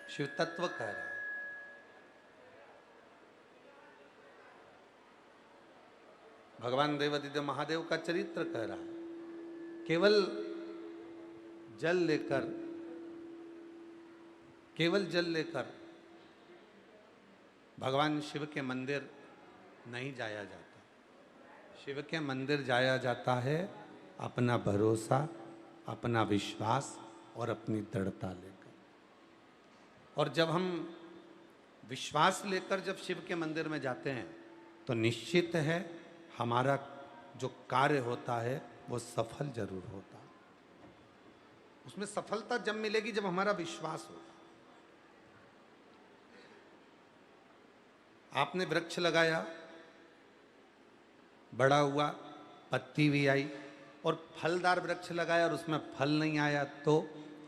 शिव तत्व कह रहा है। भगवान देवादिदेव महादेव का चरित्र कह रहा है। केवल जल लेकर, केवल जल लेकर भगवान शिव के मंदिर नहीं जाया जाता। शिव के मंदिर जाया जाता है अपना भरोसा, अपना विश्वास और अपनी दृढ़ता लेकर। और जब हम विश्वास लेकर जब शिव के मंदिर में जाते हैं तो निश्चित है हमारा जो कार्य होता है वो सफल जरूर होता है। उसमें सफलता जब मिलेगी जब हमारा विश्वास होगा। आपने वृक्ष लगाया, बड़ा हुआ, पत्ती भी आई, और फलदार वृक्ष लगाया और उसमें फल नहीं आया तो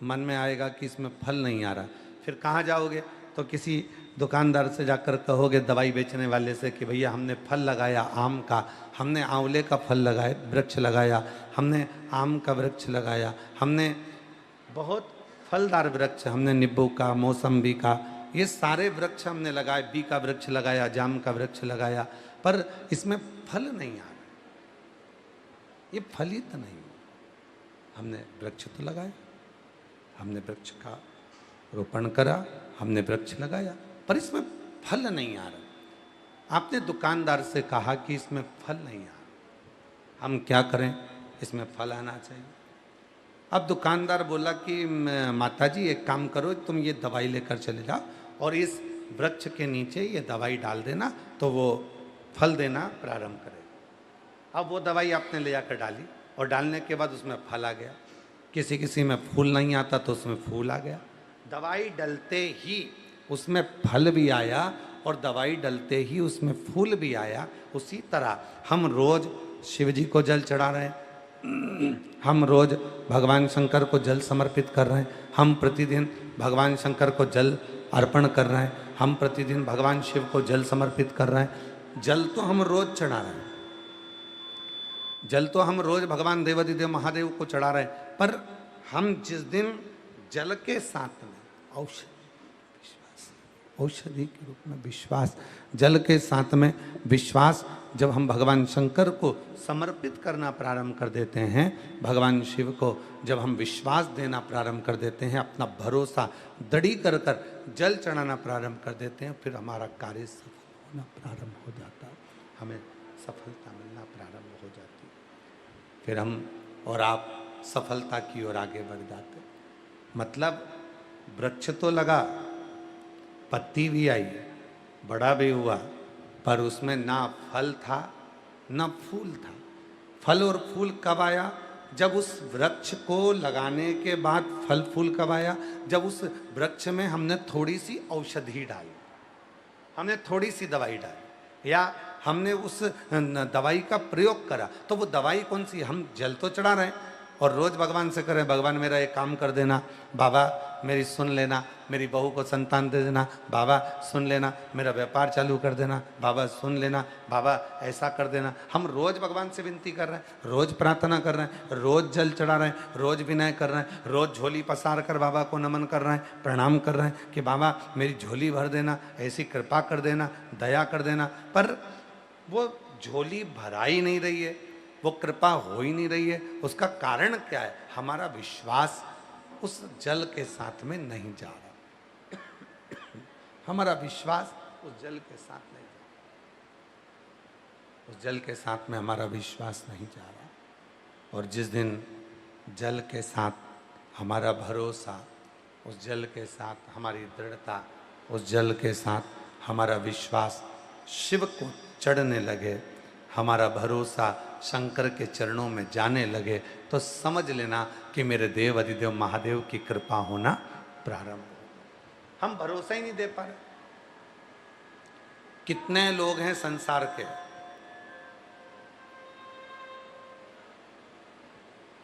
मन में आएगा कि इसमें फल नहीं आ रहा। फिर कहाँ जाओगे? तो किसी दुकानदार से जाकर कहोगे, दवाई बेचने वाले से, कि भैया हमने फल लगाया आम का, हमने आंवले का फल लगाया, वृक्ष लगाया, हमने आम का वृक्ष लगाया, हमने बहुत फलदार वृक्ष, हमने नींबू का, मौसम्बी का, ये सारे वृक्ष हमने लगाए, बी का वृक्ष लगाया, जाम का वृक्ष लगाया, पर इसमें फल नहीं आ रहा, ये फलित नहीं। हमने वृक्ष तो लगाया, हमने वृक्ष का रोपण करा, हमने वृक्ष लगाया, पर इसमें फल नहीं आ रहा। आपने दुकानदार से कहा कि इसमें फल नहीं आ रहा, हम क्या करें, इसमें फल आना चाहिए। अब दुकानदार बोला कि माताजी एक काम करो, तुम ये दवाई लेकर चले जाओ और इस वृक्ष के नीचे ये दवाई डाल देना तो वो फल देना प्रारंभ करेगा। अब वो दवाई आपने ले जाकर डाली और डालने के बाद उसमें फल आ गया। किसी किसी में फूल नहीं आता तो उसमें फूल आ गया। दवाई डलते ही उसमें फल भी आया और दवाई डलते ही उसमें फूल भी आया। उसी तरह हम रोज शिव जी को जल चढ़ा रहे हैं, हम रोज भगवान शंकर को जल समर्पित कर रहे हैं, हम प्रतिदिन भगवान शंकर को जल अर्पण कर रहे हैं, हम प्रतिदिन भगवान शिव को जल समर्पित कर रहे हैं। जल तो हम रोज चढ़ा रहे हैं, जल तो हम रोज भगवान देवादिदेव महादेव को चढ़ा रहे हैं, पर हम जिस दिन जल के साथ में औषधि के रूप में विश्वास, जल के साथ में विश्वास जब हम भगवान शंकर को समर्पित करना प्रारंभ कर देते हैं, भगवान शिव को जब हम विश्वास देना प्रारंभ कर देते हैं, अपना भरोसा दृढ़ी कर कर जल चढ़ाना प्रारंभ कर देते हैं, फिर हमारा कार्य सफल होना प्रारंभ हो जाता है, हमें सफलता मिलना प्रारंभ हो जाती है। फिर हम और आप सफलता की ओर आगे बढ़ जाते। मतलब वृक्ष तो लगा, पत्ती भी आई, बड़ा भी हुआ, पर उसमें ना फल था ना फूल था। फल और फूल कब आया? जब उस वृक्ष को लगाने के बाद फल फूल कब आया? जब उस वृक्ष में हमने थोड़ी सी औषधि डाली, हमने थोड़ी सी दवाई डाली, या हमने उस दवाई का प्रयोग करा। तो वो दवाई कौन सी? हम जल तो चढ़ा रहे हैं और रोज भगवान से करें, भगवान मेरा एक काम कर देना, बाबा मेरी सुन लेना, मेरी बहू को संतान दे देना, बाबा सुन लेना, मेरा व्यापार चालू कर देना, बाबा सुन लेना, बाबा ऐसा कर देना। हम रोज भगवान से विनती कर रहे हैं, रोज प्रार्थना कर रहे हैं, रोज जल चढ़ा रहे हैं, रोज विनय कर रहे हैं, रोज झोली पसार कर बाबा को नमन कर रहे हैं, प्रणाम कर रहे हैं कि बाबा मेरी झोली भर देना, ऐसी कृपा कर देना, दया कर देना। पर वो झोली भरा ही नहीं रही है, वो कृपा हो ही नहीं रही है। उसका कारण क्या है? हमारा विश्वास उस जल के साथ में नहीं जा रहा। हमारा विश्वास उस जल के साथ नहीं जा रहा, उस जल के साथ में हमारा विश्वास नहीं जा रहा। और जिस दिन जल के साथ हमारा भरोसा, उस जल के साथ हमारी दृढ़ता, उस जल के साथ हमारा विश्वास शिव को चढ़ने लगे, हमारा भरोसा शंकर के चरणों में जाने लगे, तो समझ लेना कि मेरे देव अधिदेव महादेव की कृपा होना प्रारंभ हो। हम भरोसा ही नहीं दे पा रहे। कितने लोग हैं संसार के,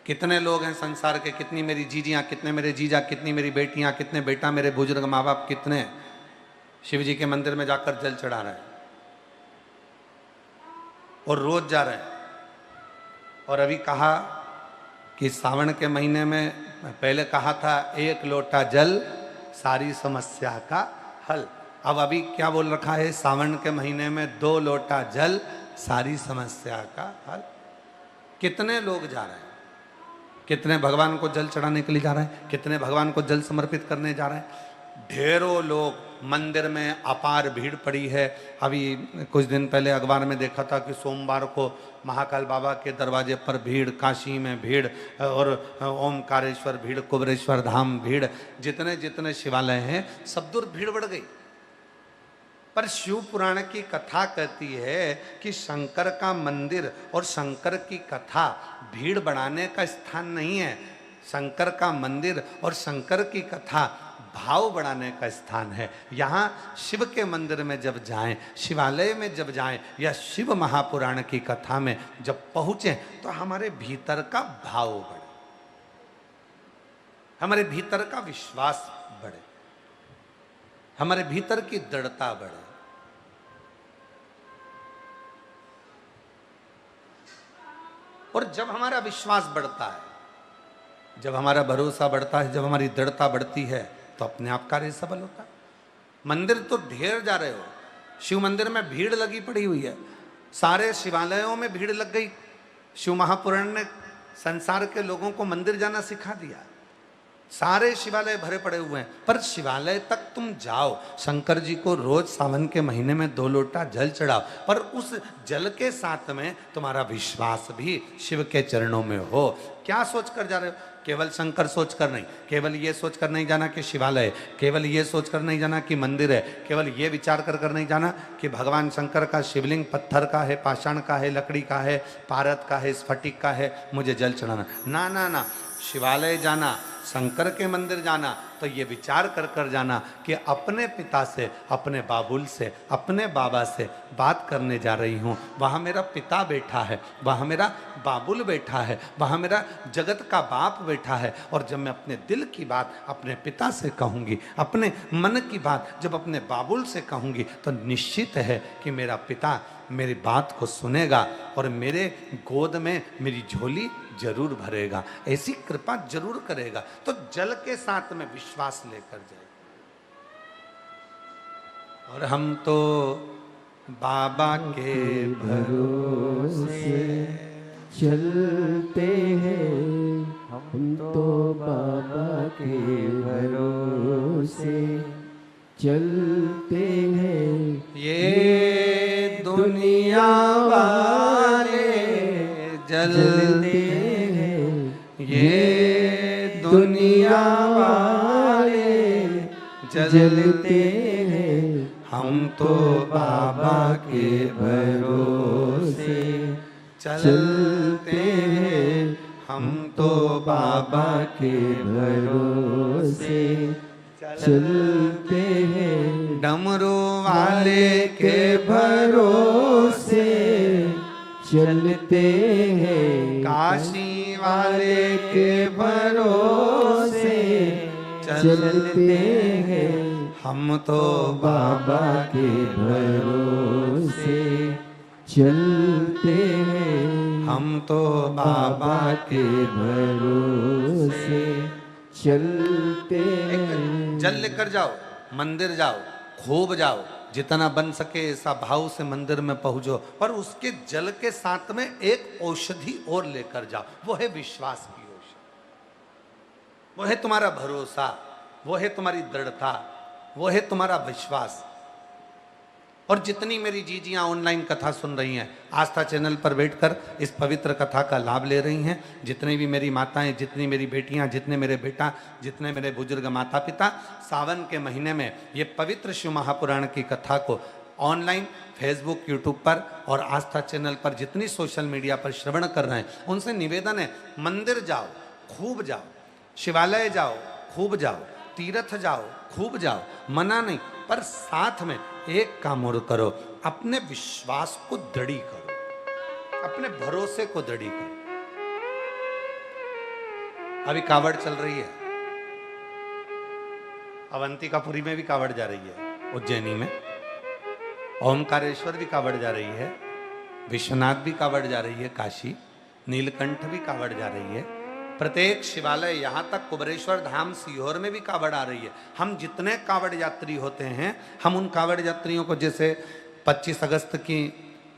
कितने लोग हैं संसार के, कितनी मेरी जीजियां, कितने मेरे जीजा, कितनी मेरी बेटियां, कितने बेटा मेरे बुजुर्ग माँ बाप, कितने शिव जी के मंदिर में जाकर जल चढ़ा रहे हैं और रोज जा रहे हैं। और अभी कहा कि सावन के महीने में, पहले कहा था 1 लोटा जल सारी समस्या का हल। अब अभी क्या बोल रखा है, सावन के महीने में 2 लोटा जल, सारी समस्या का हल। कितने लोग जा रहे हैं, कितने भगवान को जल चढ़ाने के लिए जा रहे हैं, कितने भगवान को जल समर्पित करने जा रहे हैं। ढेरों लोग, मंदिर में अपार भीड़ पड़ी है। अभी कुछ दिन पहले अखबार में देखा था कि सोमवार को महाकाल बाबा के दरवाजे पर भीड़, काशी में भीड़, और ओमकारेश्वर भीड़, कुबेरेश्वर धाम भीड़, जितने जितने शिवालय हैं सब दूर भीड़ बढ़ गई। पर शिव पुराण की कथा कहती है कि शंकर का मंदिर और शंकर की कथा भीड़ बढ़ाने का स्थान नहीं है। शंकर का मंदिर और शंकर की कथा भाव बढ़ाने का स्थान है। यहाँ शिव के मंदिर में जब जाएं, शिवालय में जब जाएं, या शिव महापुराण की कथा में जब पहुँचें, तो हमारे भीतर का भाव बढ़े, हमारे भीतर का विश्वास बढ़े, हमारे भीतर की दृढ़ता बढ़े। और जब हमारा विश्वास बढ़ता है, जब हमारा भरोसा बढ़ता है, जब हमारी दृढ़ता बढ़ती है, तो अपने आप कार्य सफल होता है। मंदिर तो ढेर जा रहे हो, शिव मंदिर में भीड़ लगी पड़ी हुई है, सारे शिवालयों में भीड़ लग गई। शिव महापुराण ने संसार के लोगों को मंदिर जाना सिखा दिया, सारे शिवालय भरे पड़े हुए हैं। पर शिवालय तक तुम जाओ, शंकर जी को रोज सावन के महीने में 2 लोटा जल चढ़ाओ, पर उस जल के साथ में तुम्हारा विश्वास भी शिव के चरणों में हो। क्या सोच कर जा रहे हो? केवल शंकर सोच कर नहीं, केवल ये सोच कर नहीं जाना कि शिवालय है, केवल ये सोच कर नहीं जाना कि मंदिर है, केवल ये विचार कर कर नहीं जाना कि भगवान शंकर का शिवलिंग पत्थर का है, पाषाण का है, लकड़ी का है, पारद का है, स्फटिक का है, मुझे जल चढ़ाना। ना ना ना, शिवालय जाना, शंकर के मंदिर जाना, तो ये विचार कर कर जाना कि अपने पिता से, अपने बाबुल से, अपने बाबा से बात करने जा रही हूँ। वहाँ मेरा पिता बैठा है, वहाँ मेरा बाबुल बैठा है, वहाँ मेरा जगत का बाप बैठा है। और जब मैं अपने दिल की बात अपने पिता से कहूँगी, अपने मन की बात जब अपने बाबुल से कहूँगी, तो निश्चित है कि मेरा पिता मेरी बात को सुनेगा और मेरे गोद में मेरी झोली जरूर भरेगा, ऐसी कृपा जरूर करेगा। तो जल के साथ में विश्वास लेकर जाए। और हम तो बाबा के भरोसे चलते हैं, हम तो बाबा के भरोसे चलते हैं। ये दुनिया वाले जलते हैं, ये दुनिया वाले जलते हैं, हम तो बाबा के भरोसे चलते हैं, हम तो बाबा के भरोसे चलते हैं। डमरू वाले के भरोसे चलते हैं, काशी वाले के भरोसे चलते हैं। हम तो बाबा के भरोसे चलते हैं, हम तो बाबा के भरोसे चलते हैं। जल लेकर जाओ, मंदिर जाओ, खूब जाओ, जितना बन सके ऐसा भाव से मंदिर में पहुंचो। पर उसके जल के साथ में एक औषधि और लेकर जाओ, वो है विश्वास की औषधि, वो है तुम्हारा भरोसा, वो है तुम्हारी दृढ़ता, वो है तुम्हारा विश्वास। और जितनी मेरी जीजियाँ ऑनलाइन कथा सुन रही हैं, आस्था चैनल पर बैठकर इस पवित्र कथा का लाभ ले रही हैं, जितनी भी मेरी माताएं, जितनी मेरी बेटियां, जितने मेरे बेटा, जितने मेरे बुजुर्ग माता पिता, सावन के महीने में ये पवित्र शिव महापुराण की कथा को ऑनलाइन फेसबुक, यूट्यूब पर और आस्था चैनल पर जितनी सोशल मीडिया पर श्रवण कर रहे हैं, उनसे निवेदन है, मंदिर जाओ, खूब जाओ, शिवालय जाओ, खूब जाओ, तीर्थ जाओ, खूब जाओ, मना नहीं, पर साथ में एक काम और करो, अपने विश्वास को दृढ़ी करो, अपने भरोसे को दृढ़ी करो। अभी कावड़ चल रही है, अवंतिकापुरी में भी कावड़ जा रही है, उज्जैनी में ओमकारेश्वर भी कावड़ जा रही है, विश्वनाथ भी कावड़ जा रही है, काशी नीलकंठ भी कावड़ जा रही है, प्रत्येक शिवालय, यहाँ तक कुबरेश्वर धाम सीहोर में भी कावड़ आ रही है। हम जितने कावड़ यात्री होते हैं, हम उन कावड़ यात्रियों को, जैसे 25 अगस्त की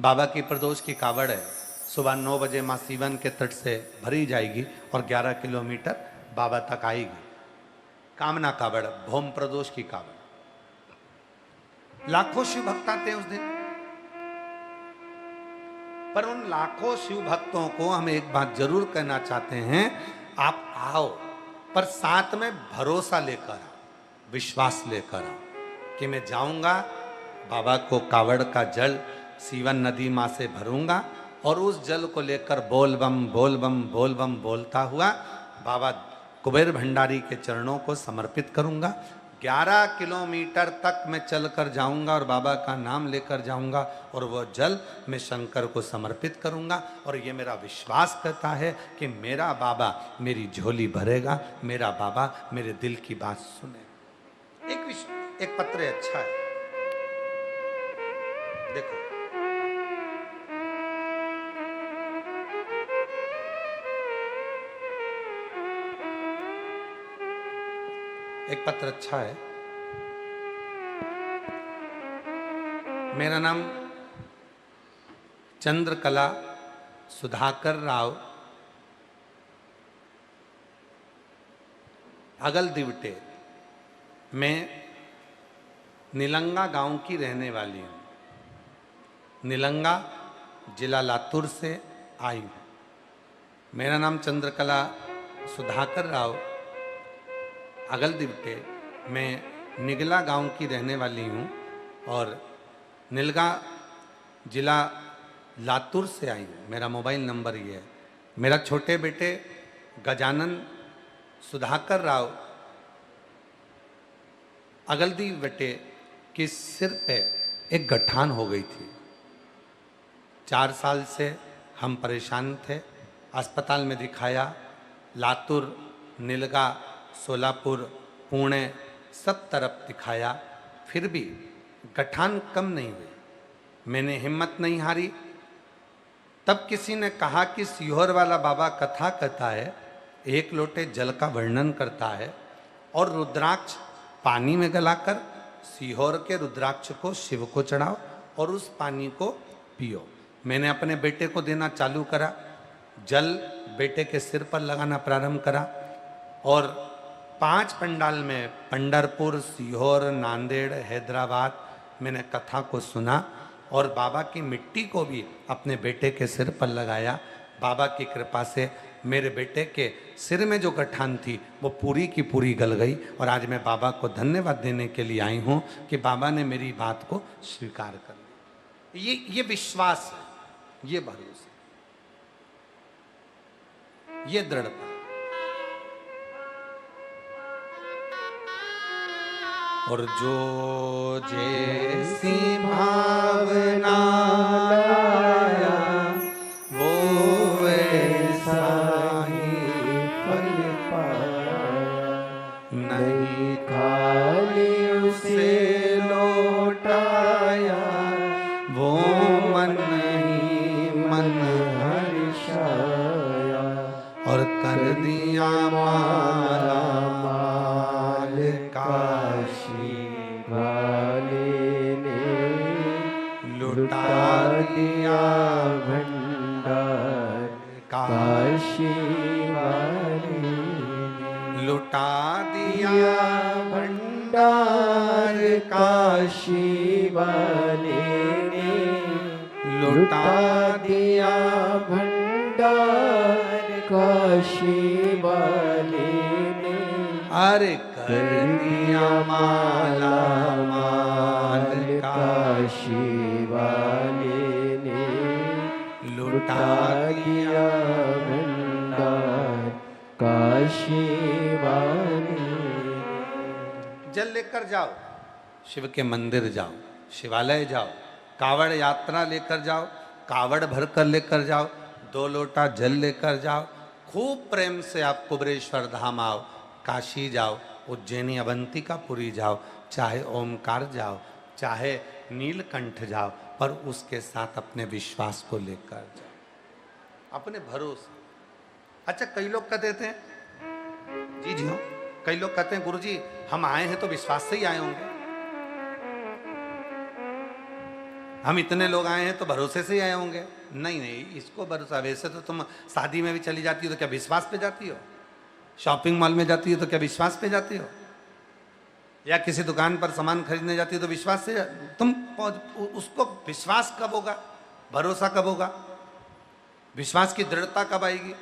बाबा की प्रदोष की कावड़ है, सुबह 9 बजे माँ सीवन के तट से भरी जाएगी और 11 किलोमीटर बाबा तक आएगी। कामना कावड़, भौम प्रदोष की कावड़। लाखों शिव भक्त आते हैं उस दिन, पर उन लाखों शिव भक्तों को हम एक बात जरूर कहना चाहते हैं, आप आओ, पर साथ में भरोसा लेकर आओ, विश्वास लेकर आओ कि मैं जाऊंगा, बाबा को कावड़ का जल सीवन नदी माँ से भरूंगा और उस जल को लेकर बोल बम बोल बम बोल बम बोलता हुआ बाबा कुबेर भंडारी के चरणों को समर्पित करूंगा। 11 किलोमीटर तक मैं चलकर जाऊंगा और बाबा का नाम लेकर जाऊंगा और वो जल मैं शंकर को समर्पित करूंगा। और ये मेरा विश्वास कहता है कि मेरा बाबा मेरी झोली भरेगा, मेरा बाबा मेरे दिल की बात सुने। एक पत्र अच्छा है, देखो, एक पत्र अच्छा है। मेरा नाम चंद्रकला सुधाकर राव, अगल दिवटे, मैं निलंगा गांव की रहने वाली हूँ। निलंगा जिला लातूर से आई हूँ। मेरा नाम चंद्रकला सुधाकर राव, अगल दिवटे, मैं निगला गांव की रहने वाली हूँ और निलगा जिला लातूर से आई हूँ। मेरा मोबाइल नंबर ये है। मेरा छोटे बेटे गजानन सुधाकर राव अगलदी बेटे के सिर पे एक गठान हो गई थी। 4 साल से हम परेशान थे, अस्पताल में दिखाया, लातूर, निलगा, सोलापुर, पुणे, सब तरफ दिखाया, फिर भी गठान कम नहीं हुई। मैंने हिम्मत नहीं हारी। तब किसी ने कहा कि सीहोर वाला बाबा कथा कहता है, 1 लोटे जल का वर्णन करता है और रुद्राक्ष पानी में गलाकर सीहोर के रुद्राक्ष को शिव को चढ़ाओ और उस पानी को पियो। मैंने अपने बेटे को देना चालू करा, जल बेटे के सिर पर लगाना प्रारंभ करा और 5 पंडाल में, पंढरपुर, सीहोर, नांदेड़, हैदराबाद, मैंने कथा को सुना और बाबा की मिट्टी को भी अपने बेटे के सिर पर लगाया। बाबा की कृपा से मेरे बेटे के सिर में जो गठान थी वो पूरी की पूरी गल गई और आज मैं बाबा को धन्यवाद देने के लिए आई हूँ कि बाबा ने मेरी बात को स्वीकार कर लिया। ये विश्वास है, ये भरोसा, ये दृढ़ता। और जो जैसी भावना लाया वो वैसा ही फल पाया। नहीं खाली उसे लौटाया, वो मन ही मन हर्षाया और कर दिया माला माल काशी वाले ने, लुटा दिया भंडार काशी वाले ने, लुटा दिया भंडार काशी वाले ने, लुटा दिया भंडार काशी वाले ने। अरे कर दिया माला माल काशी वाले ने, लुटा दिया भंडार काशी वाले। जल लेकर जाओ, शिव के मंदिर जाओ, शिवालय जाओ, कावड़ यात्रा लेकर जाओ, कावड़ भर कर लेकर जाओ, 2 लोटा जल लेकर जाओ। खूब प्रेम से आप कुबरेश्वर धाम आओ, काशी जाओ, उज्जैनी अवंतिकापुरी जाओ, चाहे ओमकार जाओ, चाहे नीलकंठ जाओ, पर उसके साथ अपने विश्वास को लेकर जाओ, अपने भरोसे। अच्छा, कई लोग कहते थे जी जी हाँ, कई लोग कहते हैं गुरुजी हम आए हैं तो विश्वास से ही आए होंगे, हम इतने लोग आए हैं तो भरोसे से ही आए होंगे। नहीं नहीं, इसको भरोसा, वैसे तो तुम शादी में भी चली जाती हो तो क्या विश्वास पे जाती हो? शॉपिंग मॉल में जाती हो तो क्या विश्वास पे जाती हो? या किसी दुकान पर सामान खरीदने जाती हो तो विश्वास से तुम उसको विश्वास कब होगा, भरोसा कब होगा, विश्वास की दृढ़ता कब आएगी?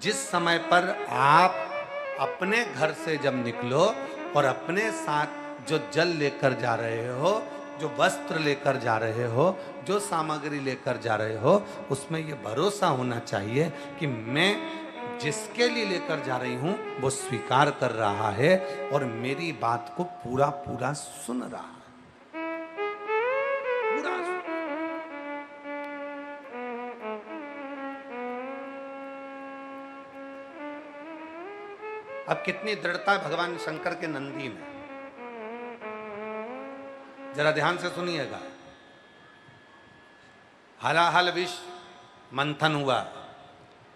जिस समय पर आप अपने घर से जब निकलो और अपने साथ जो जल लेकर जा रहे हो, जो वस्त्र लेकर जा रहे हो, जो सामग्री लेकर जा रहे हो, उसमें ये भरोसा होना चाहिए कि मैं जिसके लिए लेकर जा रही हूं वो स्वीकार कर रहा है और मेरी बात को पूरा पूरा सुन रहा है, पूरा सुन। अब कितनी दृढ़ता है भगवान शंकर के नंदी में, जरा ध्यान से सुनिएगा। हलाहल विष मंथन हुआ,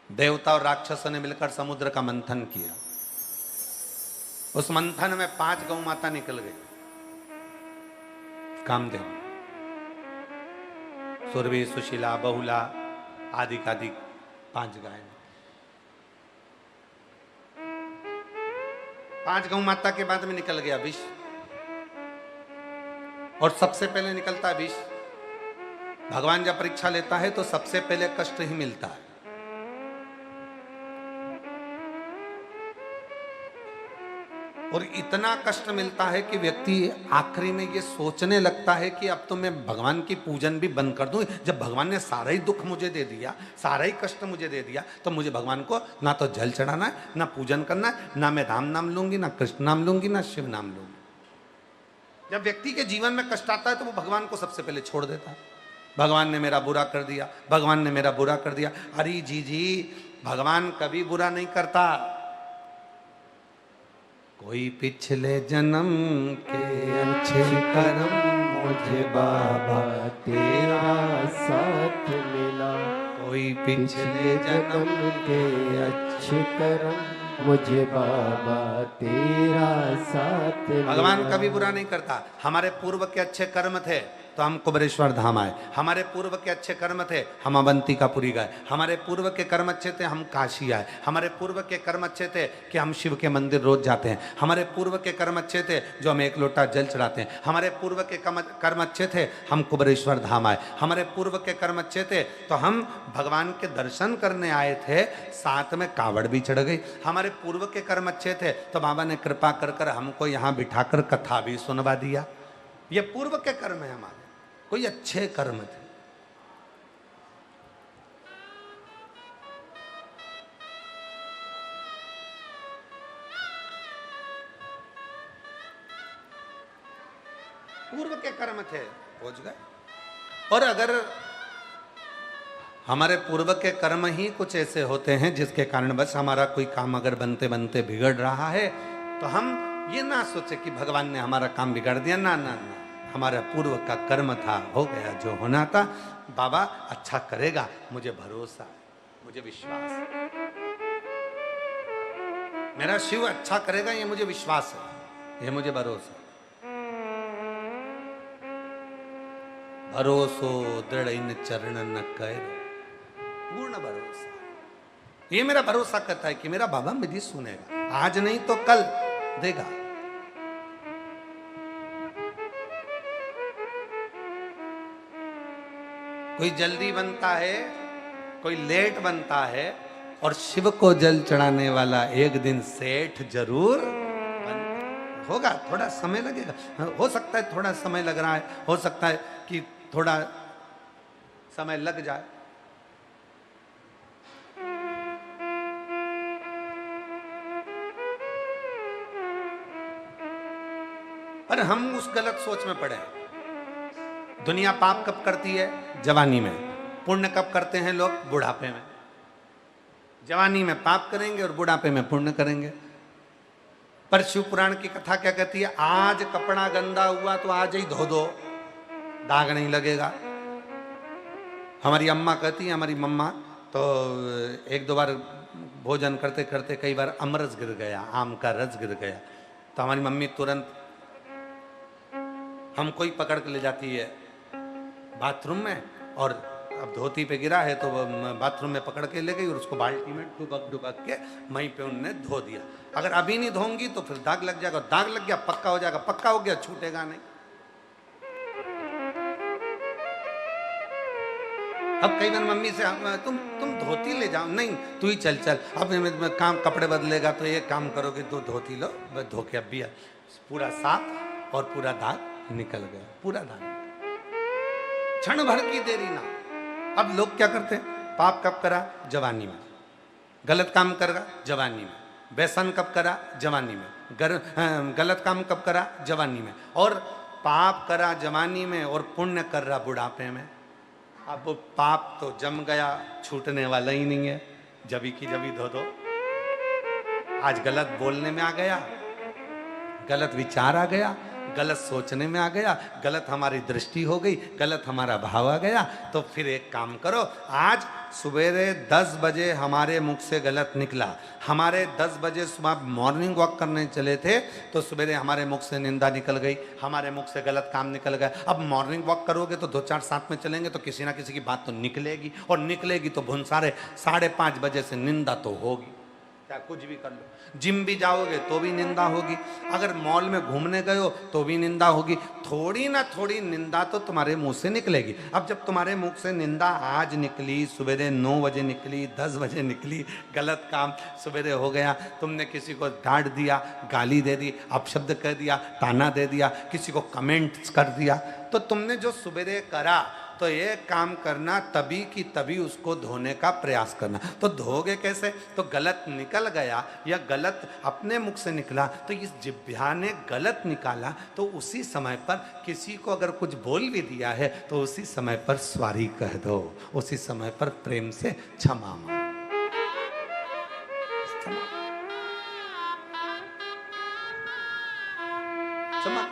देवता और राक्षसों ने मिलकर समुद्र का मंथन किया। उस मंथन में 5 गौ माता निकल गई, कामदेव, सुरभि, सुशीला, बहुला आदि का 5 गाय। 5 गौ माता के बाद में निकल गया विष, और सबसे पहले निकलता है विष। भगवान जब परीक्षा लेता है तो सबसे पहले कष्ट ही मिलता है। और इतना कष्ट मिलता है कि व्यक्ति आखिरी में ये सोचने लगता है कि अब तो मैं भगवान की पूजन भी बंद कर दूं। जब भगवान ने सारा ही दुख मुझे दे दिया, सारा ही कष्ट मुझे दे दिया, तो मुझे भगवान को ना तो जल चढ़ाना है, ना पूजन करना है, ना मैं राम नाम लूंगी, ना कृष्ण नाम लूंगी, ना शिव नाम लूंगी। जब व्यक्ति के जीवन में कष्ट आता है तो वो भगवान को सबसे पहले छोड़ देता है। भगवान ने मेरा बुरा कर दिया, भगवान ने मेरा बुरा कर दिया। अरे जी, भगवान कभी बुरा नहीं करता। कोई पिछले जन्म के अच्छे कर्म मुझे बाबा तेरा साथ मिला, कोई पिछले जन्म के अच्छे कर्म मुझे बाबा तेरा साथ मिला। भगवान कभी बुरा नहीं करता। हमारे पूर्व के अच्छे कर्म थे तो हम कुबरेश्वर धाम आए, हमारे पूर्व के अच्छे कर्म थे हम अवंतिकापुरी गए, हमारे पूर्व के कर्म अच्छे थे हम काशी आए, हमारे पूर्व के कर्म अच्छे थे कि हम शिव के मंदिर रोज जाते हैं, हमारे पूर्व के कर्म अच्छे थे जो हम 1 लोटा जल चढ़ाते हैं, हमारे पूर्व के कर्म अच्छे थे हम कुबरेश्वर धाम आए, हमारे पूर्व के कर्म अच्छे थे तो हम भगवान के दर्शन करने आए थे, साथ में कावड़ भी चढ़ गई। हमारे पूर्व के कर्म अच्छे थे तो बाबा ने कृपा कर कर हमको यहाँ बिठाकर कथा भी सुनवा दिया। ये पूर्व के कर्म है हमारे, कोई अच्छे कर्म थे। पूर्व के कर्म थे, पहुंच गए। और अगर हमारे पूर्व के कर्म ही कुछ ऐसे होते हैं जिसके कारण बस हमारा कोई काम अगर बनते बनते बिगड़ रहा है तो हम ये ना सोचे कि भगवान ने हमारा काम बिगाड़ दिया। ना ना ना, हमारा पूर्व का कर्म था, हो गया जो होना था। बाबा अच्छा करेगा, मुझे भरोसा, मुझे विश्वास, मेरा शिव अच्छा करेगा, ये मुझे विश्वास है, ये मुझे भरोसा। भरोसो दृढ़ इन चरण न कैरो, पूर्ण भरोसा। ये मेरा भरोसा करता है कि मेरा बाबा मेरी सुनेगा, आज नहीं तो कल देगा। कोई जल्दी बनता है, कोई लेट बनता है, और शिव को जल चढ़ाने वाला एक दिन सेठ जरूर होगा। थोड़ा समय लगेगा, हो सकता है थोड़ा समय लग रहा है, हो सकता है कि थोड़ा समय लग जाए, पर हम उस गलत सोच में पड़े। दुनिया पाप कब करती है? जवानी में। पुण्य कब करते हैं लोग? बुढ़ापे में। जवानी में पाप करेंगे और बुढ़ापे में पुण्य करेंगे। पर शिव पुराण की कथा क्या कहती है? आज कपड़ा गंदा हुआ तो आज ही धो दो, दाग नहीं लगेगा। हमारी अम्मा कहती है, हमारी मम्मा तो 1-2 बार भोजन करते करते कई बार अमरस गिर गया, आम का रस गिर गया, तो हमारी मम्मी तुरंत हमको ही पकड़ के ले जाती है बाथरूम में, और अब धोती पे गिरा है तो वो बाथरूम में पकड़ के ले गई और उसको बाल्टी में डुबक डुबक के वहीं पे उनने धो दिया। अगर अभी नहीं धोंगी तो फिर दाग लग जाएगा, दाग लग गया पक्का हो जाएगा, पक्का हो गया छूटेगा नहीं। अब कई बार मम्मी से तुम धोती ले जाओ, नहीं तू ही चल चल, अब काम कपड़े बदलेगा तो ये काम करोगे, तो धोती लो, धो के अब भी पूरा साफ और पूरा दाग निकल गया, पूरा दाग, क्षण भर की देरी ना। अब लोग क्या करते हैं, पाप कब करा, जवानी में, गलत काम करा जवानी में, व्यसन कब करा, जवानी में, गलत काम कब करा, जवानी में, और पाप करा जवानी में और पुण्य कर रहा बुढ़ापे में। अब वो पाप तो जम गया, छूटने वाला ही नहीं है, जबी की जबी धो दो। आज गलत बोलने में आ गया, गलत विचार आ गया, गलत सोचने में आ गया, गलत हमारी दृष्टि हो गई, गलत हमारा भाव आ गया। तो फिर एक काम करो, आज सवेरे 10 बजे हमारे मुख से गलत निकला, हमारे 10 बजे सुबह मॉर्निंग वॉक करने चले थे तो सवेरे हमारे मुख से निंदा निकल गई, हमारे मुख से गलत काम निकल गया। अब मॉर्निंग वॉक करोगे तो 2-4 साथ में चलेंगे तो किसी ना किसी की बात तो निकलेगी, और निकलेगी तो भुनसारे 5:30 बजे से निंदा तो होगी, क्या कुछ भी कर लो। जिम भी जाओगे तो भी निंदा होगी, अगर मॉल में घूमने गए हो तो भी निंदा होगी, थोड़ी ना थोड़ी निंदा तो तुम्हारे मुंह से निकलेगी। अब जब तुम्हारे मुख से निंदा आज निकली, सवेरे 9 बजे निकली, 10 बजे निकली, गलत काम सवेरे हो गया, तुमने किसी को डांट दिया, गाली दे दी, अपशब्द कह दिया, ताना दे दिया, किसी को कमेंट्स कर दिया, तो तुमने जो सवेरे करा तो ये काम करना तभी की तभी उसको धोने का प्रयास करना। तो धोगे कैसे, तो गलत निकल गया या गलत अपने मुख से निकला, तो इस जिह्वा ने गलत निकाला, तो उसी समय पर किसी को अगर कुछ बोल भी दिया है तो उसी समय पर सॉरी कह दो, उसी समय पर प्रेम से क्षमा मांगो। क्षमा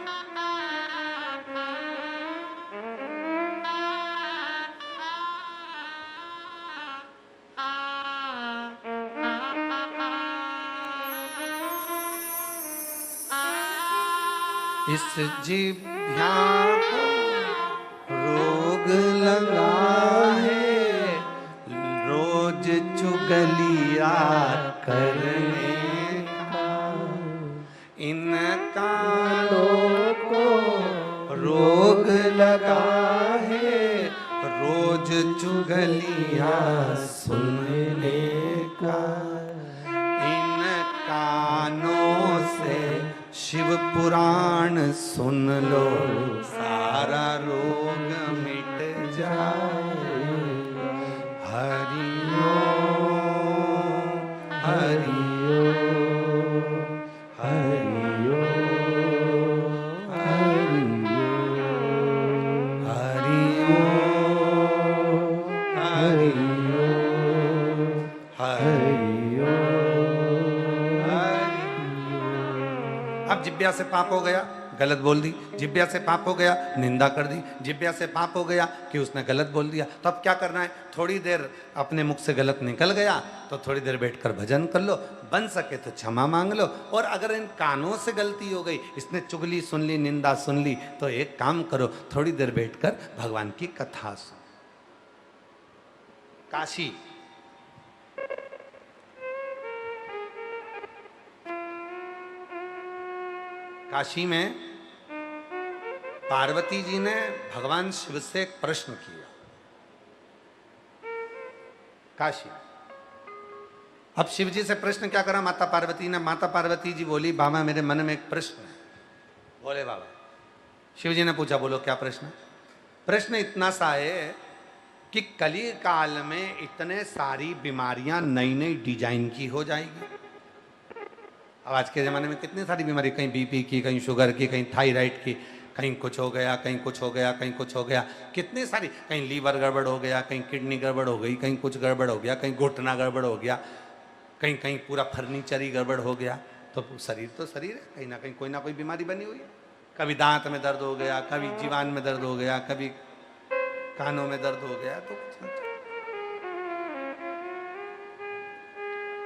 इस जिह्वा को रोग लगा है, रोज चुगलिया करने का, इन कानों को रोग लगा है, रोज चुगलिया सुनने का, इन कानों से शिव पुराण सुन लो, सारा रोग मिट जाए। हरि ओम, हरि ओम, हरि ओम, हरि ओम, हरि ओम, हरि ओम। अब जिब्या से पाप हो गया, गलत बोल दी, जिब्या से पाप हो गया, निंदा कर दी, जिब्या से पाप हो गया कि उसने गलत बोल दिया। तो अब क्या करना है, थोड़ी देर अपने मुख से गलत निकल गया तो थोड़ी देर बैठकर भजन कर लो, बन सके तो क्षमा मांग लो। और अगर इन कानों से गलती हो गई, इसने चुगली सुन ली, निंदा सुन ली, तो एक काम करो, थोड़ी देर बैठकर भगवान की कथा सुनो। काशी, काशी में पार्वती जी ने भगवान शिव से एक प्रश्न किया। काशी, अब शिव जी से प्रश्न क्या करा माता पार्वती ने, माता पार्वती जी बोली, बाबा मेरे मन में एक प्रश्न है। बोले बाबा, शिव जी ने पूछा, बोलो क्या प्रश्न। प्रश्न इतना सा है कि कली काल में इतने सारी बीमारियां नई नई डिजाइन की हो जाएगी। अब आज के ज़माने में कितनी सारी बीमारी, कहीं बीपी की, कहीं शुगर की, कहीं थायराइड की, कहीं कुछ हो गया, कहीं कुछ हो गया, कहीं कुछ हो गया, कितनी सारी, कहीं लीवर गड़बड़ हो गया, कहीं किडनी गड़बड़ हो गई, कहीं कुछ गड़बड़ हो गया, कहीं घुटना गड़बड़ हो गया, कहीं कहीं पूरा फर्नीचर ही गड़बड़ हो गया। तो शरीर तो शरीर है, कहीं ना कोई बीमारी बनी हुई है। कभी दांत में दर्द हो गया, कभी जीवान में दर्द हो गया, कभी कानों में दर्द हो गया, तो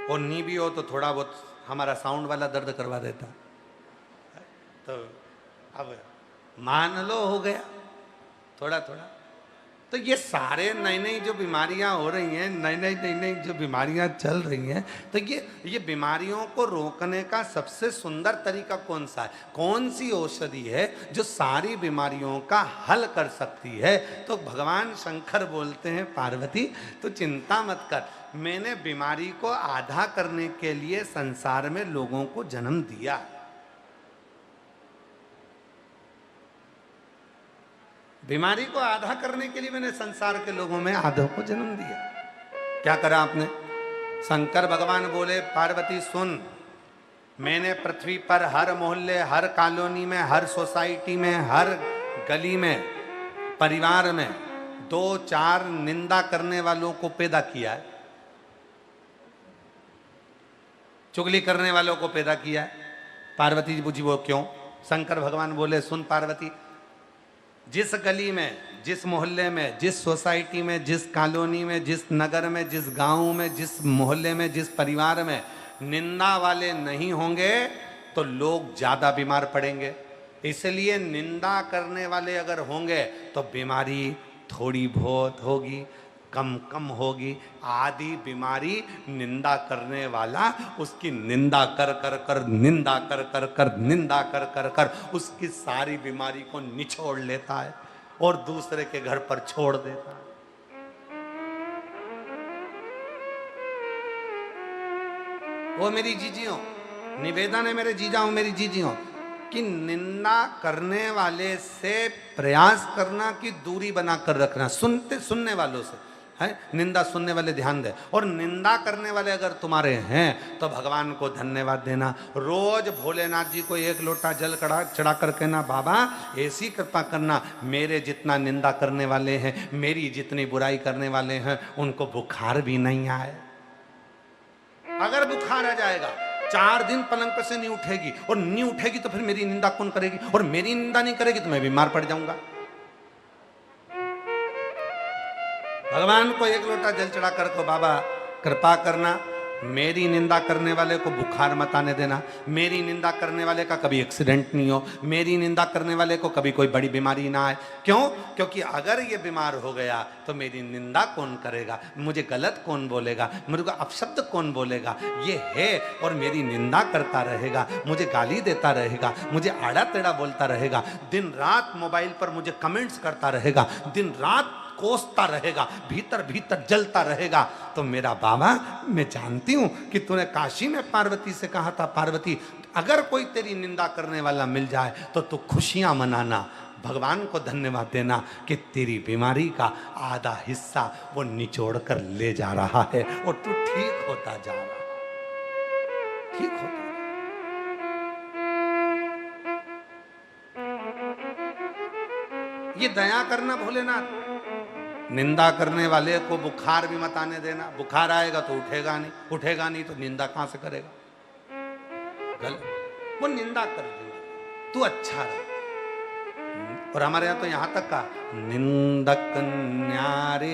और नी भी हो तो थोड़ा बहुत हमारा साउंड वाला दर्द करवा देता। तो अब मान लो हो गया थोड़ा थोड़ा। तो ये सारे नई नई जो बीमारियां हो रही हैं, नई नई जो बीमारियां चल रही हैं, तो ये बीमारियों को रोकने का सबसे सुंदर तरीका कौन सा है? कौन सी औषधि है जो सारी बीमारियों का हल कर सकती है? तो भगवान शंकर बोलते हैं पार्वती तो चिंता मत कर, मैंने बीमारी को आधा करने के लिए संसार में लोगों को जन्म दिया। बीमारी को आधा करने के लिए मैंने संसार के लोगों में आधों को जन्म दिया। क्या करा आपने? शंकर भगवान बोले पार्वती सुन, मैंने पृथ्वी पर हर मोहल्ले, हर कॉलोनी में, हर सोसाइटी में, हर गली में, परिवार में 2-4 निंदा करने वालों को पैदा किया है, चुगली करने वालों को पैदा किया है। पार्वती जी पूछी वो क्यों? शंकर भगवान बोले सुन पार्वती, जिस गली में, जिस मोहल्ले में, जिस सोसाइटी में, जिस कॉलोनी में, जिस नगर में, जिस गांव में, जिस मोहल्ले में, जिस परिवार में निंदा वाले नहीं होंगे तो लोग ज्यादा बीमार पड़ेंगे। इसलिए निंदा करने वाले अगर होंगे तो बीमारी थोड़ी बहुत होगी, कम कम होगी। आदि बीमारी निंदा करने वाला उसकी निंदा कर कर कर, निंदा कर कर कर, निंदा कर कर कर उसकी सारी बीमारी को निचोड़ लेता है और दूसरे के घर पर छोड़ देता है। वो मेरी जीजियों, निवेदन है मेरे जीजाओं, मेरी जीजियों, कि निंदा करने वाले से प्रयास करना कि दूरी बनाकर रखना। सुनने वालों से है, निंदा सुनने वाले ध्यान दे, और निंदा करने वाले अगर तुम्हारे हैं तो भगवान को धन्यवाद देना। रोज भोलेनाथ जी को 1 लोटा जल चढ़ा कर कहना बाबा ऐसी कृपा करना, मेरे जितना निंदा करने वाले हैं, मेरी जितनी बुराई करने वाले हैं, उनको बुखार भी नहीं आए। अगर बुखार आ जाएगा 4 दिन पलंग पर से नहीं उठेगी, और नहीं उठेगी तो फिर मेरी निंदा कौन करेगी? और मेरी निंदा नहीं करेगी तो मैं बीमार पड़ जाऊंगा। भगवान को 1 लोटा जल चढ़ा कर को बाबा कृपा करना, मेरी निंदा करने वाले को बुखार मत आने देना, मेरी निंदा करने वाले का कभी एक्सीडेंट नहीं हो, मेरी निंदा करने वाले को कभी कोई बड़ी बीमारी ना आए। क्यों? क्योंकि अगर ये बीमार हो गया तो मेरी निंदा कौन करेगा, मुझे गलत कौन बोलेगा, मेरे को अपशब्द कौन बोलेगा? ये है और मेरी निंदा करता रहेगा, मुझे गाली देता रहेगा, मुझे आड़ा टेढ़ा बोलता रहेगा, दिन रात मोबाइल पर मुझे कमेंट्स करता रहेगा, दिन रात कोसता रहेगा, भीतर भीतर जलता रहेगा, तो मेरा बाबा मैं जानती हूं कि तूने काशी में पार्वती से कहा था पार्वती अगर कोई तेरी निंदा करने वाला मिल जाए तो तू खुशियां मनाना, भगवान को धन्यवाद देना कि तेरी बीमारी का आधा हिस्सा वो निचोड़ कर ले जा रहा है और तू ठीक होता जा रहा है, ठीक होता। ये दया करना भोलेनाथ। निंदा करने वाले को बुखार भी मत आने देना, बुखार आएगा तो उठेगा नहीं, उठेगा नहीं तो निंदा कहां से करेगा? गलत, वो निंदा कर देगा, तू अच्छा रह। और हमारे यहां तो यहां तक का निंदक न्यारे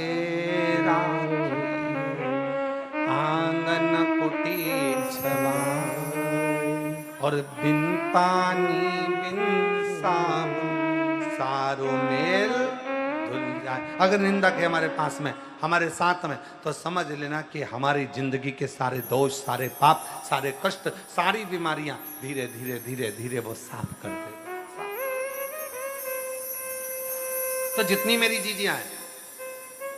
आंगन कुटीर छवाए, और बिन पानी बिन साबुन सारो मेल धुल जाए। अगर निंदक है हमारे पास में, हमारे साथ में, तो समझ लेना कि हमारी जिंदगी के सारे दोष, सारे पाप, सारे कष्ट, सारी बीमारियां धीरे धीरे धीरे धीरे वो साफ कर देगा। तो जितनी मेरी जीजियां हैं,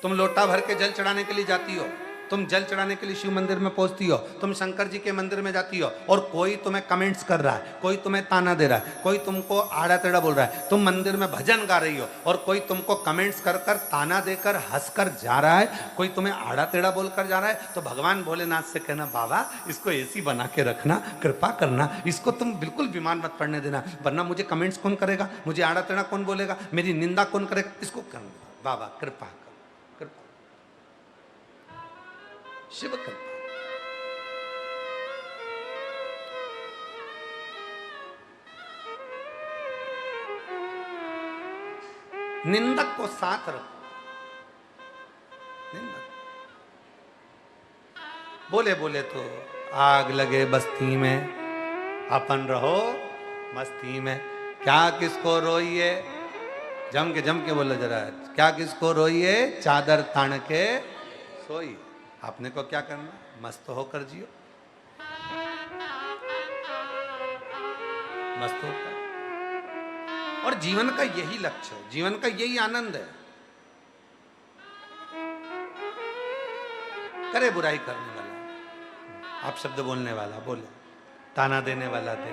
तुम लोटा भर के जल चढ़ाने के लिए जाती हो, तुम जल चढ़ाने के लिए शिव मंदिर में पहुंचती हो, तुम शंकर जी के मंदिर में जाती हो, और कोई तुम्हें कमेंट्स कर रहा है, कोई तुम्हें ताना दे रहा है, कोई तुमको आड़ा टेढ़ा बोल रहा है, तुम मंदिर में भजन गा रही हो और कोई तुमको कमेंट्स कर कर, ताना देकर, हंसकर जा रहा है, कोई तुम्हें आड़ा टेढ़ा बोलकर जा रहा है, तो भगवान भोलेनाथ से कहना बाबा इसको ऐसी बना के रखना, कृपा करना, इसको तुम बिल्कुल बीमार मत पड़ने देना, वरना मुझे कमेंट्स कौन करेगा, मुझे आड़ा टेढ़ा कौन बोलेगा, मेरी निंदा कौन करेगा, इसको करना बाबा कृपा कर, कृपा शिव कृपा। निंदक को साथ रखो, निंदक बोले बोले तो आग लगे बस्ती में, अपन रहो मस्ती में। क्या किसको रोइए, जम के बोलो जरा, क्या किसको रोइए, चादर तान के सोई। आपने को क्या करना, मस्त होकर जियो, मस्त होकर। और जीवन का यही लक्ष्य है, जीवन का यही आनंद है। करे बुराई करने वाला, आप शब्द बोलने वाला बोले, ताना देने वाला दे,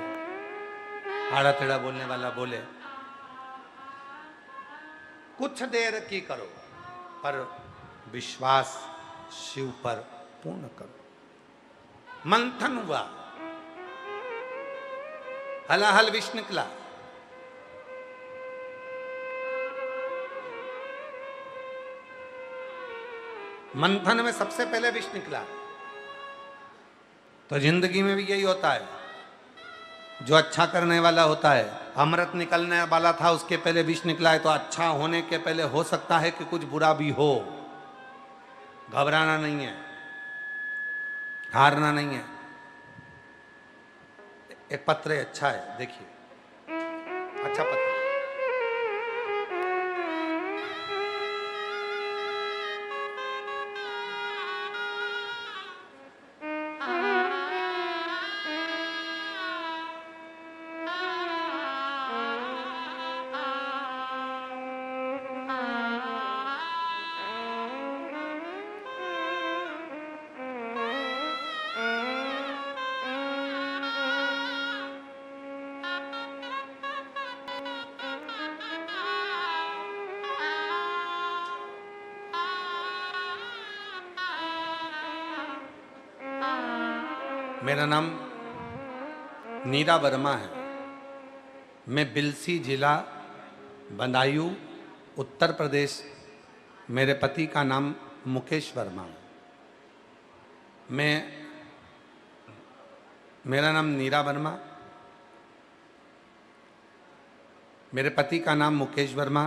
आड़ा टेढ़ा बोलने वाला बोले। कुछ देर की करो पर विश्वास शिव पर पूर्ण करो। मंथन हुआ, हलाहल विष निकला। मंथन में सबसे पहले विष निकला। तो जिंदगी में भी यही होता है, जो अच्छा करने वाला होता है, अमृत निकलने वाला था, उसके पहले विष निकला है। तो अच्छा होने के पहले हो सकता है कि कुछ बुरा भी हो। घबराना नहीं है, हारना नहीं है। एक पत्र अच्छा है, देखिए, अच्छा पत्र। मेरा नाम नीरा वर्मा है। मैं बिलसी जिला बदायूं उत्तर प्रदेश। मेरे पति का नाम मुकेश वर्मा है। मेरा नाम नीरा वर्मा, मेरे पति का नाम मुकेश वर्मा,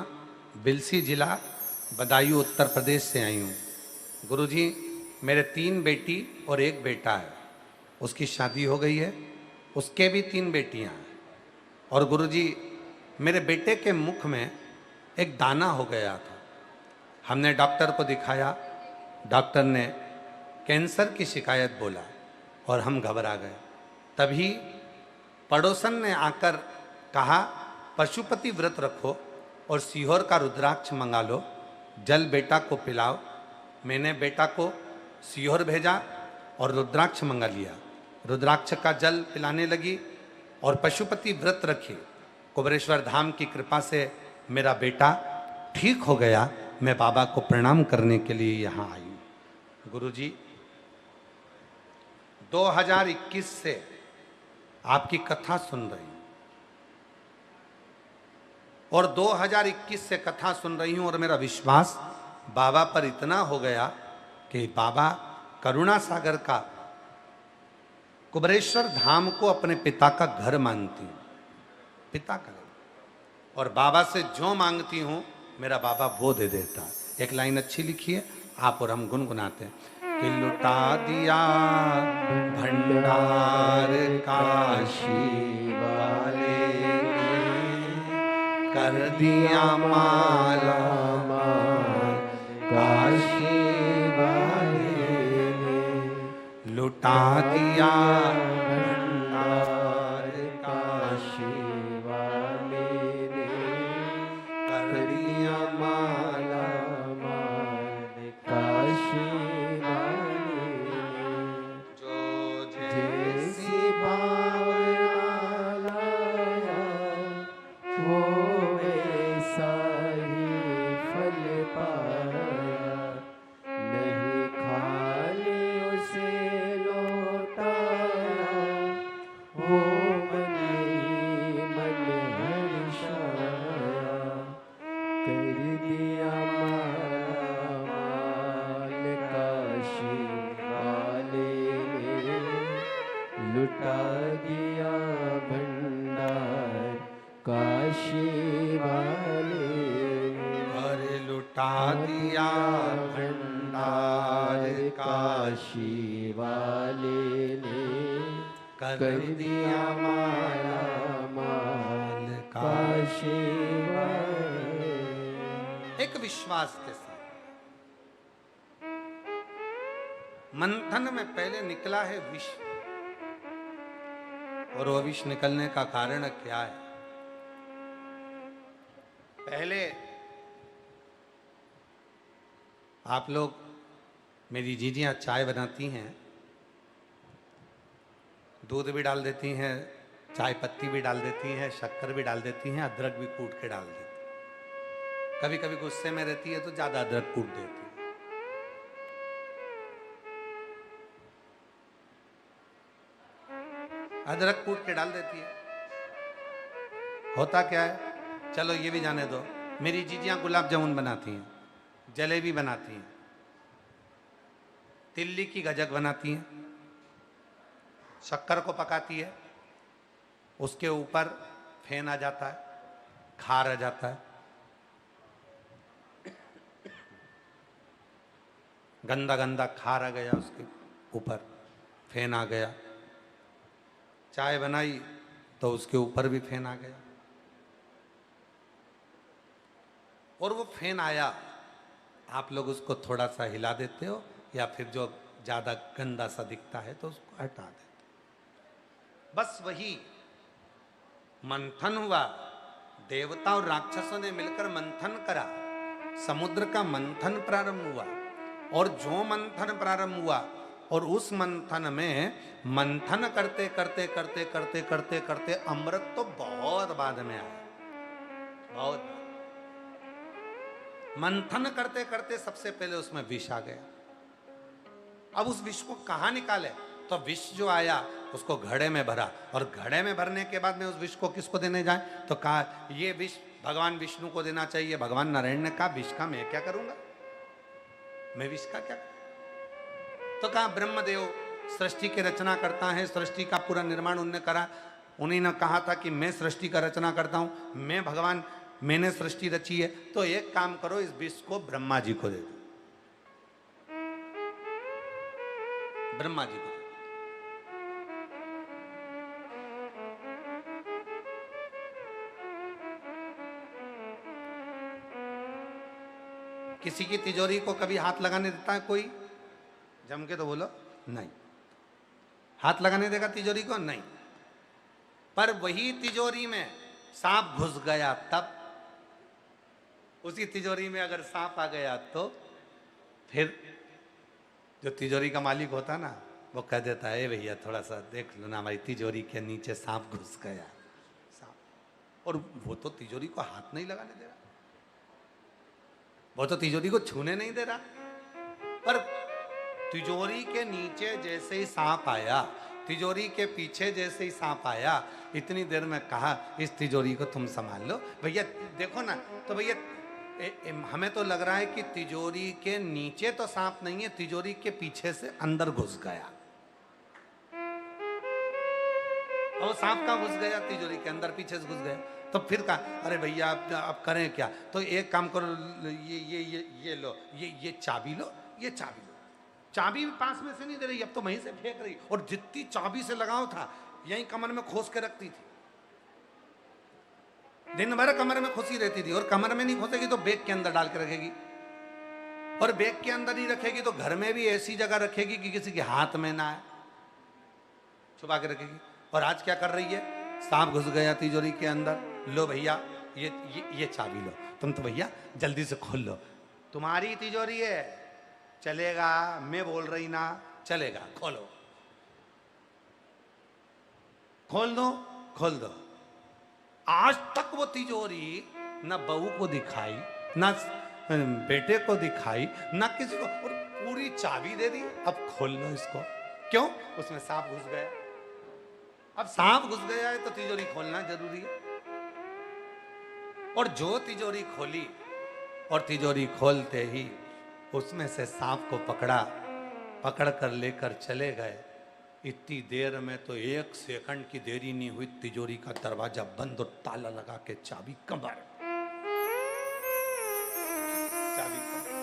बिलसी जिला बदायूं उत्तर प्रदेश से आई हूँ। गुरुजी, मेरे 3 बेटी और 1 बेटा है। उसकी शादी हो गई है, उसके भी 3 बेटियां हैं। और गुरुजी, मेरे बेटे के मुख में एक दाना हो गया था। हमने डॉक्टर को दिखाया, डॉक्टर ने कैंसर की शिकायत बोला और हम घबरा गए। तभी पड़ोसन ने आकर कहा, पशुपति व्रत रखो और सीहोर का रुद्राक्ष मंगा लो, जल बेटा को पिलाओ। मैंने बेटा को सीहोर भेजा और रुद्राक्ष मंगा लिया। रुद्राक्ष का जल पिलाने लगी और पशुपति व्रत रखी। कुबेरेश्वर धाम की कृपा से मेरा बेटा ठीक हो गया। मैं बाबा को प्रणाम करने के लिए यहाँ आई हूँ। गुरुजी, 2021 से आपकी कथा सुन रही हूँ और 2021 से कथा सुन रही हूँ और मेरा विश्वास बाबा पर इतना हो गया कि बाबा करुणा सागर का कुबेरेश्वर धाम को अपने पिता का घर मानती हूँ, पिता का घर। और बाबा से जो मांगती हूँ मेरा बाबा वो दे देता। एक लाइन अच्छी लिखी है, आप और हम गुनगुनाते हैं कि लुटा दिया भंडार काशी वाले ने, कर दिया माला माल काशी लुटा दिया भंडार काशी वाले ने, कर दिया माला माल काशी वाले ने। जो जैसी भावना लाया वो वैसा ही फल पाया। नहीं खाली उसे वो मन ही मन हर्षाया। कर दिया माल काशी वाले ने, लुटा दिया भंडार काशी वाले ने। अरे लुटा दिया भंडार काशी वाले कर दिया माला माल का शिवाय। एक विश्वास के साथ मंथन में पहले निकला है विष, और वो विष निकलने का कारण क्या है? पहले आप लोग, मेरी जीजियां चाय बनाती हैं, दूध भी डाल देती हैं, चाय पत्ती भी डाल देती हैं, शक्कर भी डाल देती हैं, अदरक भी कूट के डाल देती हैं। कभी कभी गुस्से में रहती है तो ज्यादा अदरक कूट देती है। अदरक कूट के डाल देती है। होता क्या है, चलो ये भी जाने दो, मेरी जीजियां गुलाब जामुन बनाती हैं, जलेबी बनाती हैं, तिल्ली की गजक बनाती हैं, शक्कर को पकाती है, उसके ऊपर फेन आ जाता है, खार आ जाता है, गंदा गंदा खार आ गया, उसके ऊपर फेन आ गया। चाय बनाई तो उसके ऊपर भी फेन आ गया, और वो फेन आया, आप लोग उसको थोड़ा सा हिला देते हो, या फिर जो ज्यादा गंदा सा दिखता है तो उसको हटा देते हो। बस वही मंथन हुआ, देवता और राक्षसों ने मिलकर मंथन करा, समुद्र का मंथन प्रारंभ हुआ, और जो मंथन प्रारंभ हुआ, और उस मंथन में मंथन करते करते करते करते करते करते अमृत तो बहुत बाद में आया, बहुत मंथन करते करते सबसे पहले उसमें विष आ गया। अब उस विष को कहां निकाले? तो विष जो आया उसको घड़े में भरा, और घड़े में भरने के बाद में उस विष को किसको देने जाए? तो कहा ये विष भगवान विष्णु को देना चाहिए। भगवान नारायण ने कहा विष का मैं क्या करूंगा, मैं विष का क्या करूं? तो कहा ब्रह्मदेव सृष्टि की रचना करता है, सृष्टि का पूरा निर्माण उन्होंने करा, उन्हीं ने कहा था कि मैं सृष्टि का रचना करता हूं, मैं भगवान, मैंने सृष्टि रची है, तो एक काम करो, इस विष को ब्रह्मा जी को दे दो, ब्रह्मा जी को। किसी की तिजोरी को कभी हाथ लगाने देता है कोई? जम के तो बोलो, नहीं। हाथ लगाने देगा तिजोरी को? नहीं। पर वही तिजोरी में सांप घुस गया, तब उसी तिजोरी में अगर सांप आ गया तो फिर जो तिजोरी का मालिक होता ना, वो कह देता है भैया थोड़ा सा देख लो ना, हमारी तिजोरी के नीचे सांप घुस गया, सांप। और वो तो तिजोरी को हाथ नहीं लगाने दे रहा, वो तो तिजोरी को छूने नहीं दे रहा, पर तिजोरी के नीचे जैसे ही सांप आया, तिजोरी के पीछे जैसे ही सांप आया, इतनी देर में कहा इस तिजोरी को तुम संभाल लो भैया, देखो ना। तो भैया हमें तो लग रहा है कि तिजोरी के नीचे तो सांप नहीं है, तिजोरी के पीछे से अंदर घुस गया। और सांप कहाँ घुस गया? तिजोरी के अंदर, पीछे से घुस गया। तो फिर कहा अरे भैया आप करें क्या? तो एक काम करो, ये लो, ये चाबी लो, ये चाबी लो। चाबी भी पास में से नहीं दे रही, अब तो वहीं से फेंक रही, और जितनी चाबी से लगाव था यहीं कमर में खोस के रखती थी, दिन भर कमर में खुशी रहती थी। और कमर में नहीं खोसेगी तो बैग के अंदर डाल के रखेगी, और बैग के अंदर नहीं रखेगी तो घर में भी ऐसी जगह रखेगी कि किसी के हाथ में ना आए, छुपा के रखेगी। और आज क्या कर रही है? सांप घुस गया तिजोरी के अंदर, लो भैया ये चाबी लो, तुम तो भैया जल्दी से खोल लो, तुम्हारी तिजोरी है, चलेगा, मैं बोल रही ना, चलेगा, खोलो, खोल दो, खोल दो। आज तक वो तिजोरी न बहू को दिखाई, न बेटे को दिखाई, न किसी को, और पूरी चाबी दे दी, अब खोल लो इसको। क्यों? उसमें सांप घुस गया। अब सांप घुस गया है तो तिजोरी खोलना जरूरी है। और जो तिजोरी खोली, और तिजोरी खोलते ही उसमें से सांप को पकड़ा, पकड़ कर लेकर चले गए। इतनी देर में तो 1 सेकंड की देरी नहीं हुई, तिजोरी का दरवाजा बंद और ताला लगा के चाबी कमर, चाबी कमर।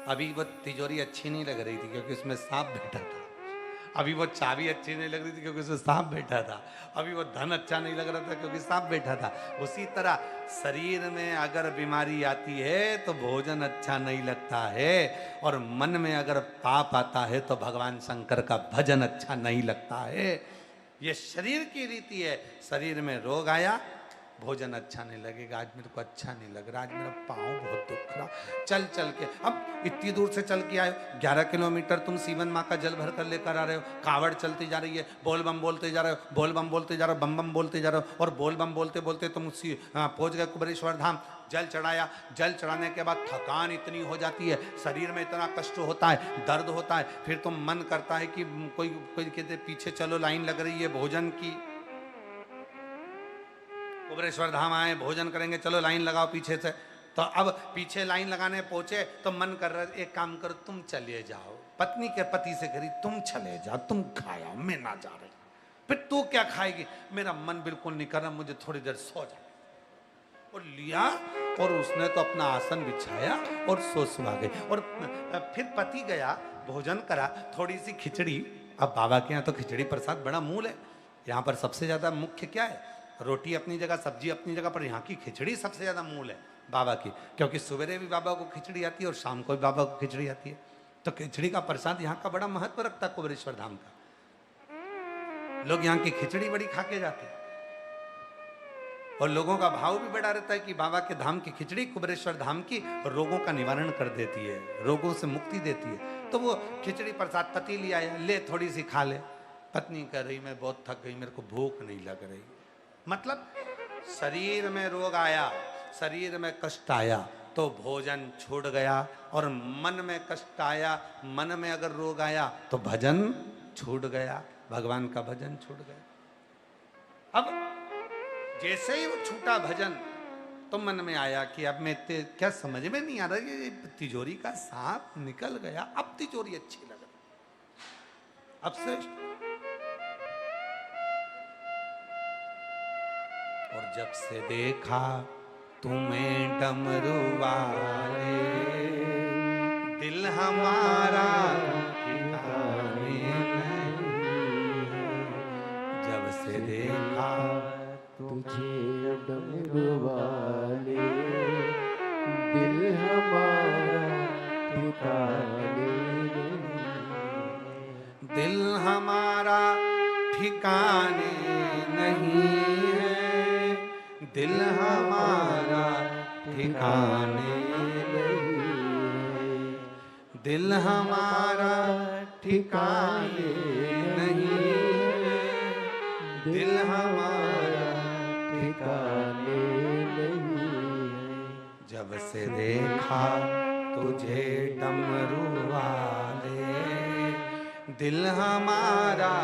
अभी वो तिजोरी अच्छी नहीं लग रही थी क्योंकि उसमें सांप बैठा था, अभी वो चाबी अच्छी नहीं लग रही थी क्योंकि उसमें सांप बैठा था, अभी वो धन अच्छा नहीं लग रहा था क्योंकि सांप बैठा था। उसी तरह शरीर में अगर बीमारी आती है तो भोजन अच्छा नहीं लगता है, और मन में अगर पाप आता है तो भगवान शंकर का भजन अच्छा नहीं लगता है। ये शरीर की रीति है। शरीर में रोग आया, भोजन अच्छा नहीं लगेगा, आज मेरे को अच्छा नहीं लग रहा, आज मेरा पाँव बहुत दुख रहा, चल चल के, अब इतनी दूर से चल के आए हो, 11 किलोमीटर तुम सीवन माँ का जल भर कर लेकर आ रहे हो, कावड़ चलती जा रही है, बोल बम बोलते जा रहे हो, बोल बम बोलते जा रहे हो, बम बम बोलते जा रहे हो, और बोल बम बोलते बोलते तुम पहुंच गए कुबेरेश्वर धाम। जल चढ़ाया, जल चढ़ाने के बाद थकान इतनी हो जाती है, शरीर में इतना कष्ट होता है, दर्द होता है, फिर तो मन करता है कि कोई कोई कहते पीछे चलो, लाइन लग रही है भोजन की, कुबेरेश्वर धाम आए, भोजन करेंगे, चलो लाइन लगाओ पीछे से। तो अब पीछे लाइन लगाने पहुंचे तो मन कर रहा है एक काम करो, तुम चले जाओ, पत्नी के पति से करी तुम चले जाओ, तुम खाया, मैं ना जा रही। फिर तू क्या खाएगी, मेरा मन बिल्कुल नहीं कर रहा, मुझे थोड़ी देर सो जाए। और लिया और उसने तो अपना आसन बिछाया और सुआ गई। और फिर पति गया, भोजन करा, थोड़ी सी खिचड़ी। अब बाबा के यहाँ तो खिचड़ी प्रसाद बड़ा मूल है, यहाँ पर सबसे ज्यादा मुख्य क्या है, रोटी अपनी जगह, सब्जी अपनी जगह, पर यहाँ की खिचड़ी सबसे ज्यादा मूल है बाबा की, क्योंकि सवेरे भी बाबा को खिचड़ी आती है और शाम को भी बाबा को खिचड़ी आती है। तो खिचड़ी का प्रसाद यहाँ का बड़ा महत्व रखता है कुबेरेश्वर धाम का। लोग यहाँ की खिचड़ी बड़ी खा के जाते हैं, और लोगों का भाव भी बड़ा रहता है कि बाबा के धाम की खिचड़ी, कुबेरेश्वर धाम की, रोगों का निवारण कर देती है, रोगों से मुक्ति देती है। तो वो खिचड़ी प्रसाद पति ले आया, ले थोड़ी सी खा ले। पत्नी कह रही मैं बहुत थक गई, मेरे को भूख नहीं लग रही। मतलब शरीर में रोग आया, शरीर में कष्ट आया तो भोजन छूट गया, और मन में कष्ट आया, मन में अगर रोग आया तो भजन छूट गया, भगवान का भजन छूट गया। अब जैसे ही वो छूटा भजन तो मन में आया कि अब मैं क्या समझ में नहीं आ रहा, ये तिजोरी का सांप निकल गया, अब तिजोरी अच्छी लग रही, अब श्रेष्ठ। और जब से देखा तुम्हें डमरू वाले, दिल हमारा ठिकाने नहीं। जब से देखा तुझे डमरू वाले, दिल हमारा ठिकाने नहीं। दिल हमारा ठिकाने नहीं है, दिल हमारा ठिकाने नहीं, दिल हमारा ठिकाने नहीं है, दिल हमारा ठिकाने नहीं। जब से देखा तुझे डमरू वाले, दिल हमारा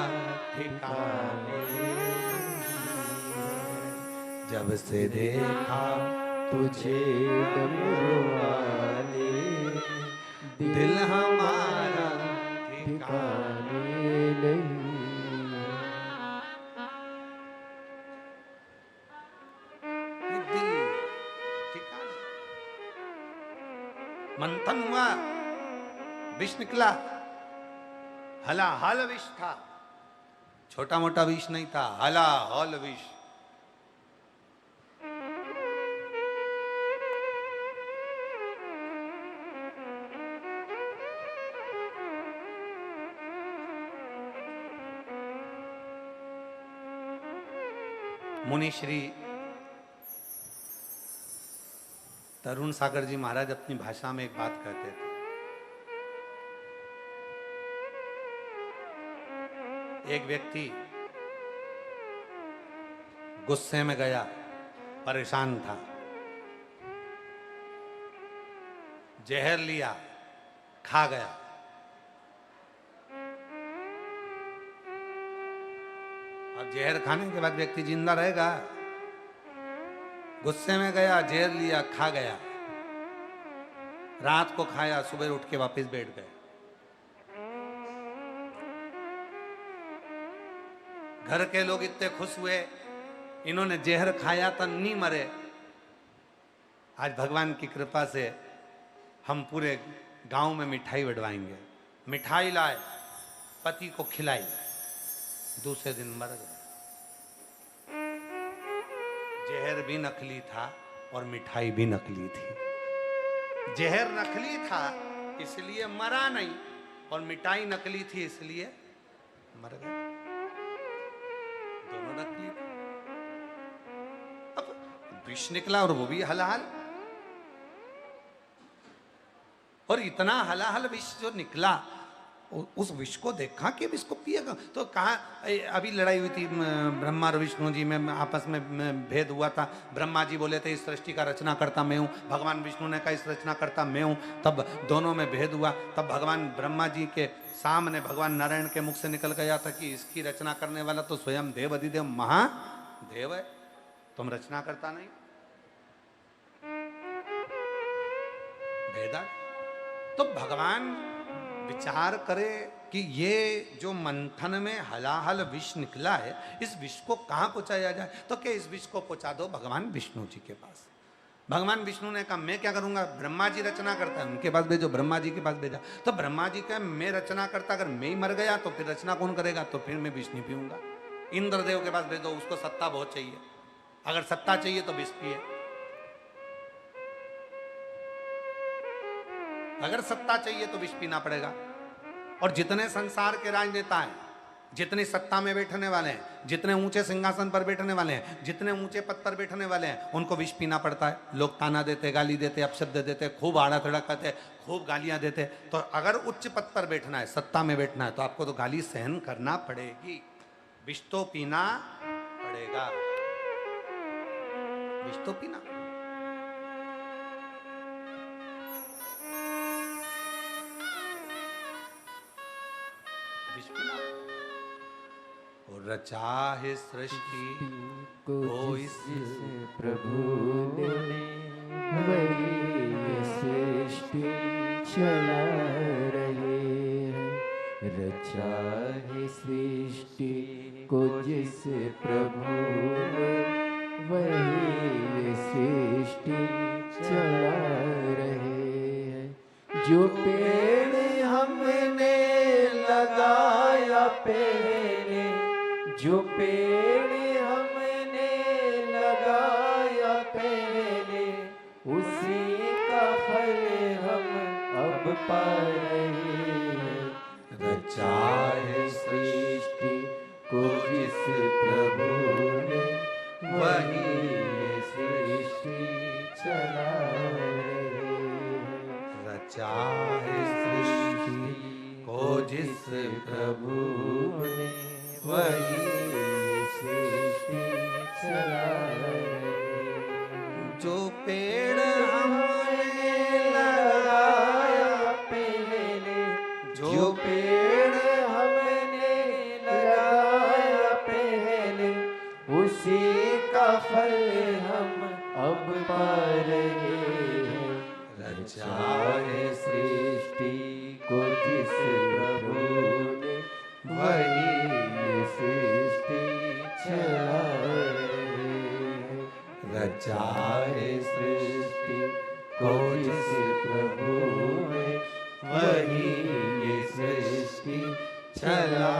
ठिकाने। जब से देखा तुझे डमरू वाले, दिल हमारा ठिकाने नहीं। ये दिल ठिकाने। मंथन हुआ, विष निकला, हला हल विष था, छोटा मोटा विष नहीं था, हला हल विष। मुनि श्री तरुण सागर जी महाराज अपनी भाषा में एक बात कहते थे। एक व्यक्ति गुस्से में गया, परेशान था, जहर लिया, खा गया। अब जहर खाने के बाद व्यक्ति जिंदा रहेगा? गुस्से में गया, जहर लिया, खा गया, रात को खाया, सुबह उठ के वापस बैठ गए। घर के लोग इतने खुश हुए, इन्होंने जहर खाया था, नहीं मरे। आज भगवान की कृपा से हम पूरे गांव में मिठाई बंटवाएंगे। मिठाई लाए, पति को खिलाई, दूसरे दिन मर गए। जहर भी नकली था और मिठाई भी नकली थी। जहर नकली था इसलिए मरा नहीं, और मिठाई नकली थी इसलिए मर गए। दोनों नकली थे। अब विष निकला और वो भी हलाहल, और इतना हलाहल विष जो निकला, उस विष को देखा कि अब इसको पिएगा तो कहा। अभी लड़ाई हुई थी ब्रह्मा और विष्णु जी में, आपस में भेद हुआ था। ब्रह्मा जी बोले थे इस सृष्टि का रचना करता मैं हूँ, भगवान विष्णु ने कहा इस रचना करता मैं हूँ। तब दोनों में भेद हुआ। तब भगवान ब्रह्मा जी के सामने भगवान नारायण के मुख से निकल गया था कि इसकी रचना करने वाला तो स्वयं देव अधिदेव महादेव है, तुम रचना करता नहीं। भेदा तो भगवान विचार करे कि ये जो मंथन में हलाहल विष निकला है, इस विष को कहाँ पहुंचाया जाए। तो क्या इस विष को पहुंचा दो भगवान विष्णु जी के पास। भगवान विष्णु ने कहा मैं क्या करूंगा, ब्रह्मा जी रचना करता है, उनके पास भेजो। ब्रह्मा जी के पास भेजा तो ब्रह्मा जी का मैं रचना करता, अगर मैं ही मर गया तो फिर रचना कौन करेगा, तो फिर मैं विष नहीं पीऊंगा। इंद्रदेव के पास भेजो, उसको सत्ता बहुत चाहिए, अगर सत्ता चाहिए तो विष पिए। अगर सत्ता चाहिए तो विष पीना पड़ेगा। और जितने संसार के राजनेता हैं, जितने सत्ता में बैठने वाले हैं, जितने ऊंचे सिंहासन पर बैठने वाले हैं, जितने ऊंचे पद पर बैठने वाले हैं, उनको विष पीना पड़ता है। लोग ताना देते, गाली देते, अपशब्द देते, खूब आड़ा थड़ा करते, खूब गालियां देते। तो अगर उच्च पद पर बैठना है, सत्ता में बैठना है, तो आपको तो गाली सहन करना पड़ेगी, विष तो पीना पड़ेगा, विष तो पीना। और रचा है सृष्टि को इस प्रभु ने, वही ये सृष्टि चला रहे हैं। रचा है सृष्टि को जिस प्रभु ने, वही ये सृष्टि चला रहे हैं। जो पेड़ हमने लगाया पहले, जो पेड़ हमने लगाया पहले, उसी का फल हम अब पा रहे हैं। रचा है सृष्टि को जिस प्रभु ने, वही ये सृष्टि चला रहे हैं। रचा है सृष्टि को जिस प्रभु ने, वही सृष्टि चला रहे हैं। जो पेड़ हमने लगाया पहले, जो पेड़ हमने लगाया पहले, उसी का फल हम अब पा रहे हैं। रचा है सृष्टि को जिस प्रभु ने, वही ये सृष्टि चला रहे हैं। रचा है सृष्टि को जिस प्रभु ने, वही ये सृष्टि चला